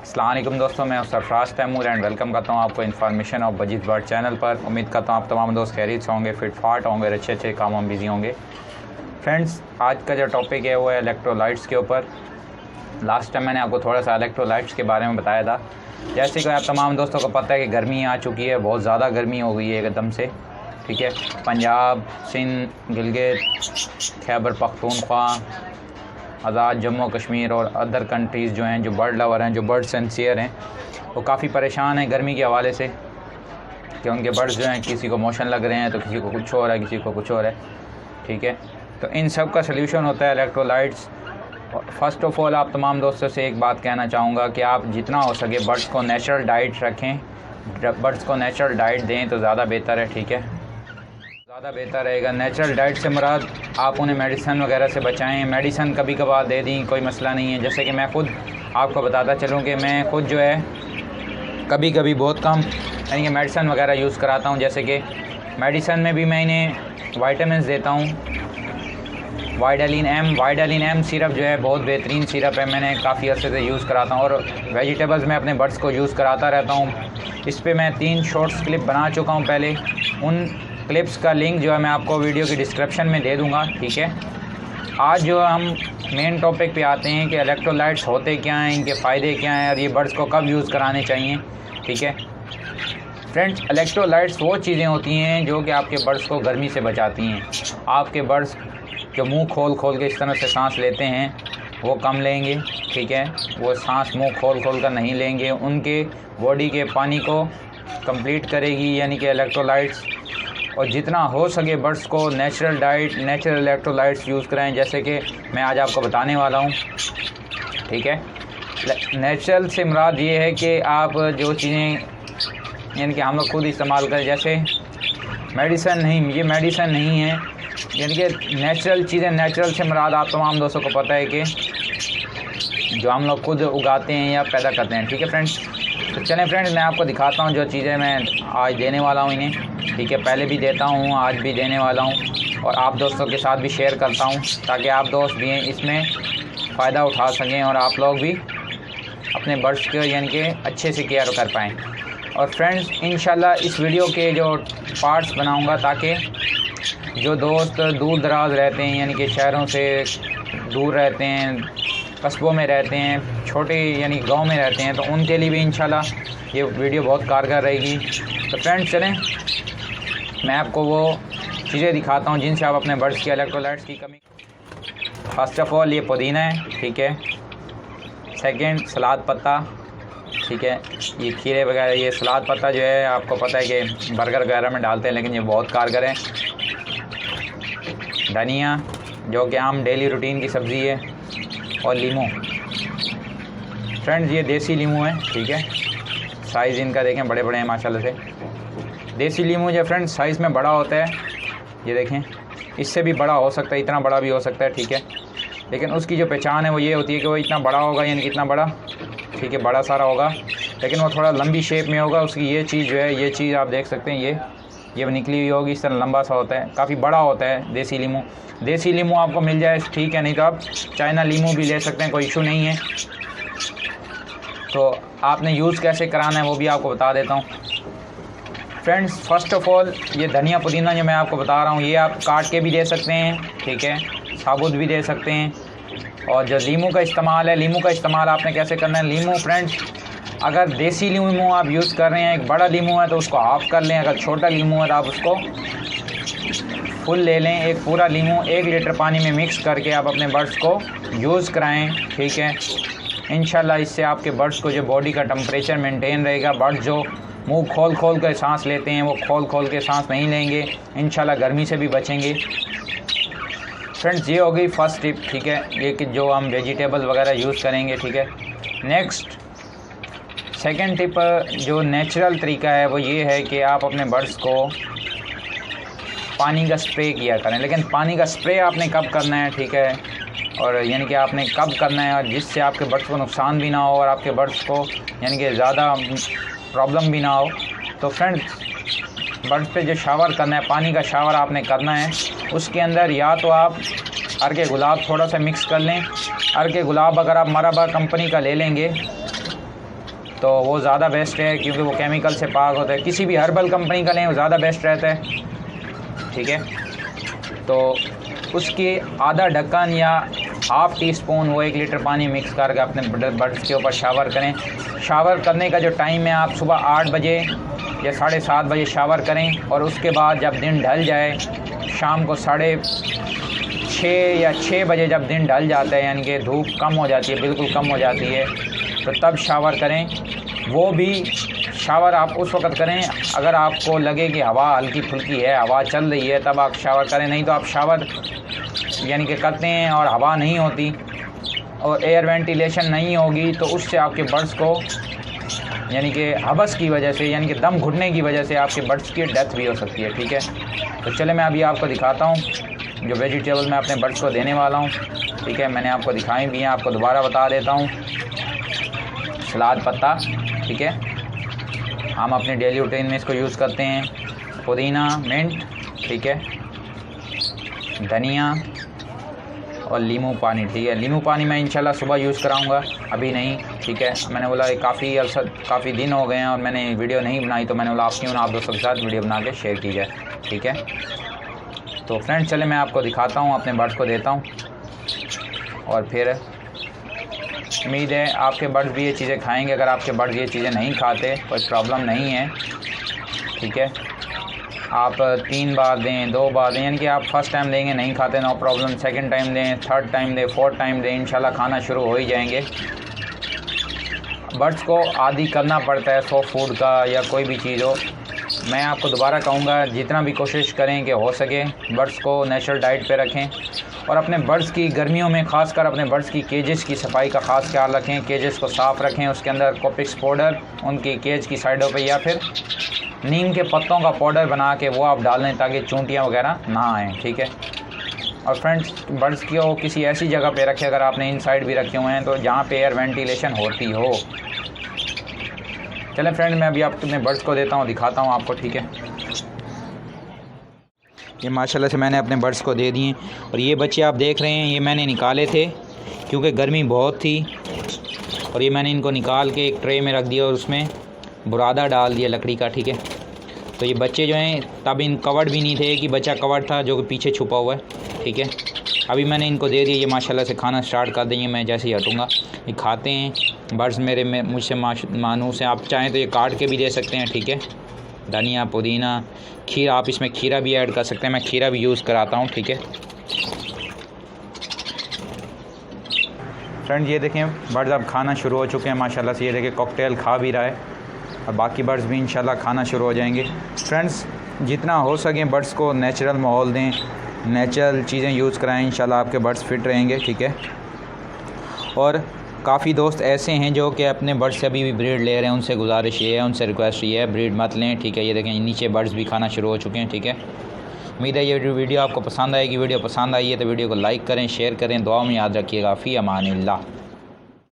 अस्सलाम वालेकुम दोस्तों, मैं सरफराज तैमूर एंड वेलकम करता हूँ आपको इन्फॉर्मेशन ऑफ बजीत बर्ड चैनल पर। उम्मीद करता हूँ आप तमाम दोस्त खैरियत से होंगे, फिट फाट होंगे, अच्छे अच्छे कामों में बिजी होंगे। फ्रेंड्स, आज का जो टॉपिक है वो है इलेक्ट्रोलाइट्स के ऊपर। लास्ट टाइम मैंने आपको थोड़ा सा इलेक्ट्रोलाइट्स के बारे में बताया था। जैसे कि आप तमाम दोस्तों को पता है कि गर्मी आ चुकी है, बहुत ज़्यादा गर्मी हो गई है एकदम से। ठीक है, पंजाब, सिंध, गिलगित, खैबर पख्तूनख्वा, आज़ाद जम्मू कश्मीर और अदर कंट्रीज़ जो हैं, जो बर्ड लवर हैं, जो बर्ड सेंसियर हैं, वो काफ़ी परेशान हैं गर्मी के हवाले से कि उनके बर्ड्स जो हैं किसी को मोशन लग रहे हैं तो किसी को कुछ हो रहा है, किसी को कुछ हो रहा है। ठीक है, तो इन सब का सल्यूशन होता है इलेक्ट्रोलाइट्स। फ़र्स्ट ऑफ़ ऑल आप तमाम दोस्तों से एक बात कहना चाहूँगा कि आप जितना हो सके बर्ड्स को नेचुरल डाइट रखें, बर्ड्स को नेचुरल डाइट दें तो ज़्यादा बेहतर है। ठीक है, ज़्यादा बेहतर रहेगा। नेचुरल डाइट से मुराद आप उन्हें मेडिसन वगैरह से बचाएं। मेडिसन कभी कभार दे दी, कोई मसला नहीं है। जैसे कि मैं ख़ुद आपको बताता चलूँ कि मैं ख़ुद जो है कभी कभी बहुत कम यानी कि मेडिसन वगैरह यूज़ कराता हूँ। जैसे कि मेडिसन में भी मैं इन्हें वाइटामिन देता हूँ। वाइडालिन एम सिरप जो है बहुत बेहतरीन सिरप है, मैंने काफ़ी अर्से से यूज़ कराता हूँ। और वेजिटेबल्स में अपने बर्ड्स को यूज़ कराता रहता हूँ। इस पर मैं 3 शॉर्ट्स क्लिप बना चुका हूँ पहले। उन क्लिप्स का लिंक जो है मैं आपको वीडियो की डिस्क्रिप्शन में दे दूँगा। ठीक है, आज जो हम मेन टॉपिक पे आते हैं कि इलेक्ट्रोलाइट्स होते क्या हैं, इनके फ़ायदे क्या हैं और ये बर्ड्स को कब यूज़ कराने चाहिए। ठीक है फ्रेंड्स, इलेक्ट्रोलाइट्स वो चीज़ें होती हैं जो कि आपके बर्ड्स को गर्मी से बचाती हैं। आपके बर्ड्स जो मुंह खोल खोल के इस तरह से सांस लेते हैं वो कम लेंगे। ठीक है, वो सांस मुंह खोल खोल कर नहीं लेंगे, उनके बॉडी के पानी को कंप्लीट करेगी यानी कि इलेक्ट्रोलाइट्स। और जितना हो सके बर्ड्स को natural diet, natural electrolytes use कराएं, जैसे कि मैं आज आपको बताने वाला हूँ। ठीक है, नेचुरल से मुराद ये है कि आप जो चीज़ें यानी कि हम लोग खुद इस्तेमाल करें, जैसे मेडिसन नहीं, ये मेडिसन नहीं है, यानी कि नेचुरल चीज़ें। नेचुरल से मुराद आप तमाम दोस्तों को पता है कि जो हम लोग खुद उगाते हैं या पैदा करते हैं। ठीक है फ्रेंड्स, तो चलें फ्रेंड्स, मैं आपको दिखाता हूँ जो चीज़ें मैं आज देने वाला हूँ इन्हें। ठीक है, पहले भी देता हूँ, आज भी देने वाला हूँ और आप दोस्तों के साथ भी शेयर करता हूँ ताकि आप दोस्त भी इसमें फ़ायदा उठा सकें और आप लोग भी अपने बर्ड्स के यानी कि अच्छे से केयर कर पाएँ। और फ्रेंड्स, इंशाल्लाह इस वीडियो के जो पार्ट्स बनाऊँगा ताकि जो दोस्त दूर दराज रहते हैं यानी कि शहरों से दूर रहते हैं, कस्बों में रहते हैं, छोटे यानी गांव में रहते हैं, तो उनके लिए भी इंशाल्लाह ये वीडियो बहुत कारगर रहेगी। तो फ्रेंड्स चलें, मैं आपको वो चीज़ें दिखाता हूँ जिनसे आप अपने बर्ड्स की इलेक्ट्रोलाइट्स की कमी। फर्स्ट ऑफ़ ऑल ये पुदीना है। ठीक है, सेकंड सलाद पत्ता। ठीक है, ये खीरे वगैरह, ये सलाद पत्ता जो है आपको पता है कि बर्गर वगैरह में डालते हैं, लेकिन ये बहुत कारगर है। धनिया जो कि आम डेली रूटीन की सब्ज़ी है, और लीमू। फ्रेंड्स, ये देसी लीमू है। ठीक है, साइज़ इनका देखें, बड़े बड़े हैं माशाल्लाह से। देसी लीमू जो फ्रेंड्स साइज़ में बड़ा होता है, ये देखें, इससे भी बड़ा हो सकता है, इतना बड़ा भी हो सकता है। ठीक है, लेकिन उसकी जो पहचान है वो ये होती है कि वो इतना बड़ा होगा, यानी कि इतना बड़ा। ठीक है, बड़ा सारा होगा, लेकिन वो थोड़ा लंबी शेप में होगा। उसकी ये चीज़ जो है, ये चीज़ आप देख सकते हैं, ये निकली हुई होगी, इस तरह लंबा सा होता है, काफ़ी बड़ा होता है देसी लीमू। देसी लीमू आपको मिल जाए ठीक है, नहीं तो आप चाइना लीमू भी ले सकते हैं, कोई इशू नहीं है। तो आपने यूज़ कैसे कराना है वो भी आपको बता देता हूँ। फ्रेंड्स, फ़र्स्ट ऑफ़ ऑल ये धनिया पुदीना जो मैं आपको बता रहा हूँ, ये आप काट के भी दे सकते हैं। ठीक है, साबुत भी दे सकते हैं। और जो लीमू का इस्तेमाल है, लीमू का इस्तेमाल आपने कैसे करना है। लीमू फ्रेंड्स, अगर देसी लीमू आप यूज़ कर रहे हैं, एक बड़ा लीमू है तो उसको हाफ़ कर लें। अगर छोटा लीमू है तो आप उसको फुल ले लें। एक पूरा लीमू 1 लीटर पानी में मिक्स करके आप अपने बर्ड्स को यूज़ कराएं। ठीक है, इंशाल्लाह इससे आपके बर्ड्स को जो बॉडी का टेम्परेचर मेंटेन रहेगा। बर्ड्स जो मुंह खोल खोल कर सांस लेते हैं वो खोल खोल के सांस नहीं लेंगे, इंशाल्लाह गर्मी से भी बचेंगे। फ्रेंड्स, ये हो गई फर्स्ट टिप। ठीक है, ये कि जो हम वेजिटेबल वगैरह यूज़ करेंगे। ठीक है, नेक्स्ट सेकंड टिप जो नेचुरल तरीका है वो ये है कि आप अपने बर्ड्स को पानी का स्प्रे किया करें। लेकिन पानी का स्प्रे आपने कब करना है, ठीक है, और यानी कि आपने कब करना है और जिससे आपके बर्ड्स को नुकसान भी ना हो और आपके बर्ड्स को यानी कि ज़्यादा प्रॉब्लम भी ना हो। तो फ्रेंड्स, बर्ड्स पे जो शावर करना है, पानी का शावर आपने करना है, उसके अंदर या तो आप अर्के गुलाब थोड़ा सा मिक्स कर लें। अर्के गुलाब अगर आप मराबा कंपनी का ले लेंगे तो वो ज़्यादा बेस्ट है, क्योंकि वो केमिकल से पाक होता है। किसी भी हर्बल कंपनी का लें वो ज़्यादा बेस्ट रहता है, ठीक है। तो उसके आधा ढक्कन या हाफ़ टी स्पून वो 1 लीटर पानी मिक्स करके अपने बर्ड्स के ऊपर शावर करें। शावर करने का जो टाइम है, आप सुबह 8 बजे या 7:30 बजे शावर करें, और उसके बाद जब दिन ढल जाए, शाम को 6:30 या 6 बजे जब दिन ढल जाता है, यानी कि धूप कम हो जाती है, बिल्कुल कम हो जाती है, तो तब शावर करें। वो भी शावर आप उस वक्त करें अगर आपको लगे कि हवा हल्की फुल्की है, हवा चल रही है, तब आप शावर करें। नहीं तो आप शावर यानी कि करते हैं और हवा नहीं होती और एयर वेंटिलेशन नहीं होगी, तो उससे आपके बर्ड्स को यानी कि हबस की वजह से, यानी कि दम घुटने की वजह से आपके बर्ड्स की डेथ भी हो सकती है, ठीक है। तो चले मैं अभी आपको दिखाता हूँ जो वेजिटेबल मैं अपने बर्ड्स को देने वाला हूँ, ठीक है। मैंने आपको दिखाई भी हैं, आपको दोबारा बता देता हूँ। सलाद पत्ता, ठीक है, हम अपने डेली रूटीन में इसको यूज़ करते हैं। पुदीना, मिंट, ठीक है, धनिया और नींबू पानी, ठीक है। नींबू पानी मैं इंशाल्लाह सुबह यूज़ कराऊंगा, अभी नहीं, ठीक है। मैंने बोला काफ़ी दिन हो गए हैं और मैंने वीडियो नहीं बनाई, तो मैंने बोला आप क्यों ना आप दोस्तों के साथ वीडियो बना के शेयर की जाए, ठीक है। तो फ्रेंड्स चले मैं आपको दिखाता हूँ, अपने बर्ड्स को देता हूँ, और फिर उम्मीद है आपके बर्ड्स भी ये चीज़ें खाएँगे। अगर आपके बर्ड्स ये चीज़ें नहीं खाते कोई प्रॉब्लम नहीं है, ठीक है। आप 3 बार दें, 2 बार दें, यानी कि आप फर्स्ट टाइम देंगे नहीं खाते, नो प्रॉब्लम। सेकंड टाइम दें, थर्ड टाइम दें, फोर्थ टाइम दें, इंशाल्लाह खाना शुरू हो ही जाएंगे। बर्ड्स को आदी करना पड़ता है सॉफ्ट फूड का या कोई भी चीज़ हो। मैं आपको दोबारा कहूँगा, जितना भी कोशिश करें कि हो सके बर्ड्स को नेचुरल डाइट पे रखें, और अपने बर्ड्स की गर्मियों में ख़ासकर अपने बर्ड्स की केजेस की सफाई का ख़ास ख्याल रखें। केजेस को साफ़ रखें, उसके अंदर कोपिक्स पाउडर उनकी केज की साइडों पे, या फिर नीम के पत्तों का पाउडर बना के वो आप डाल लें ताकि चूंटियाँ वगैरह ना आएँ, ठीक है। और फ्रेंड्स बर्ड्स को किसी ऐसी जगह पे रखें, अगर आपने इनसाइड भी रखे हुए हैं तो जहाँ पे एयर वेंटिलेशन होती हो। चलें फ्रेंड, मैं अभी अपने बर्ड्स को देता हूँ, दिखाता हूँ आपको, ठीक है। ये माशाल्लाह से मैंने अपने बर्ड्स को दे दिए, और ये बच्चे आप देख रहे हैं ये मैंने निकाले थे क्योंकि गर्मी बहुत थी, और ये मैंने इनको निकाल के एक ट्रे में रख दिया और उसमें बुरादा डाल दिया लकड़ी का, ठीक है। तो ये बच्चे जो हैं तब इन कवर्ड भी नहीं थे, कि बच्चा कवर्ड था जो कि पीछे छुपा हुआ है, ठीक है। अभी मैंने इनको दे दिया, ये माशाल्लाह से खाना स्टार्ट कर देंगे मैं जैसे ही हटूँगा। ये खाते हैं बर्ड्स मेरे में मुझसे मानूस हैं। आप चाहें तो ये काट के भी दे सकते हैं, ठीक है। धनिया, पुदीना, खीरा, आप इसमें खीरा भी ऐड कर सकते हैं, मैं खीरा भी यूज़ कराता हूँ, ठीक है। फ्रेंड्स ये देखें बर्ड्स अब खाना शुरू हो चुके हैं माशाल्लाह से। ये देखें कॉकटेल खा भी रहा है, और बाकी बर्ड्स भी इंशाल्लाह खाना शुरू हो जाएंगे। फ्रेंड्स जितना हो सके बर्ड्स को नेचुरल माहौल दें, नेचुरल चीज़ें यूज़ कराएं, इंशाल्लाह आपके बर्ड्स फिट रहेंगे, ठीक है। और काफ़ी दोस्त ऐसे हैं जो कि अपने बर्ड्स से अभी भी ब्रीड ले रहे हैं, उनसे गुजारिश ये है, उनसे रिक्वेस्ट ये है, ब्रीड मत लें, ठीक है। ये देखें नीचे बर्ड्स भी खाना शुरू हो चुके हैं, ठीक है। उम्मीद है ये वीडियो आपको पसंद आएगी। वीडियो पसंद आई है तो वीडियो को लाइक करें, शेयर करें, दुआ में याद रखिएगा। फ़ी अमानिल्लाह।